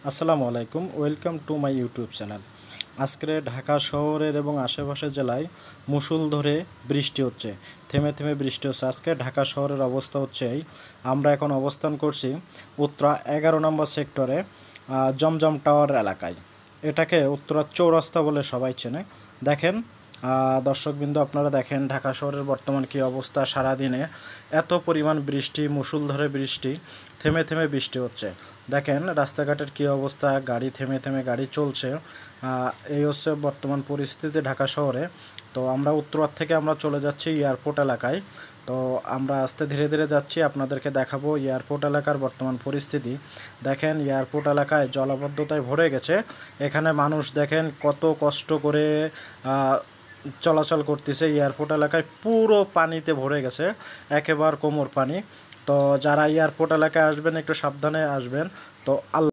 আসসালামু আলাইকুম, welcome to my YouTube channel. আজকে ঢাকা শহরের এবং আশেপাশের জেলায় মুষলধারে বৃষ্টি হচ্ছে, থেমে থেমে বৃষ্টি হচ্ছে। আজকে ঢাকা শহরের অবস্থা হচ্ছে এই, আমরা এখন অবস্থান করছি উত্তরা 11 নম্বর সেক্টরে জমজম টাওয়ার এলাকায়। এটাকে উত্তরা চৌরাস্তা বলে সবাই চেনে। দেখেন দর্শকবৃন্দ, আপনারা দেখেন ঢাকা শহরের বর্তমান কী অবস্থা। সারাদিনে এত পরিমাণ বৃষ্টি, মুষলধারে বৃষ্টি, থেমে থেমে বৃষ্টি হচ্ছে। দেখেন রাস্তাঘাটের কী অবস্থা, গাড়ি থেমে থেমে গাড়ি চলছে। এই হচ্ছে বর্তমান পরিস্থিতি ঢাকা শহরে। তো আমরা উত্তরার থেকে আমরা চলে যাচ্ছি এয়ারপোর্ট এলাকায়। তো আমরা আস্তে ধীরে ধীরে যাচ্ছি, আপনাদেরকে দেখাবো এয়ারপোর্ট এলাকার বর্তমান পরিস্থিতি। দেখেন এয়ারপোর্ট এলাকায় জলাবদ্ধতায় ভরে গেছে। এখানে মানুষ দেখেন কত কষ্ট করে চলাচল করতেছে। এয়ারপোর্ট এলাকায় পুরো পানিতে ভরে গেছে, একেবারে কোমর পানি। তো যারা এয়ারপোর্ট এলাকায় আসবেন একটু সাবধানে আসবেন। তো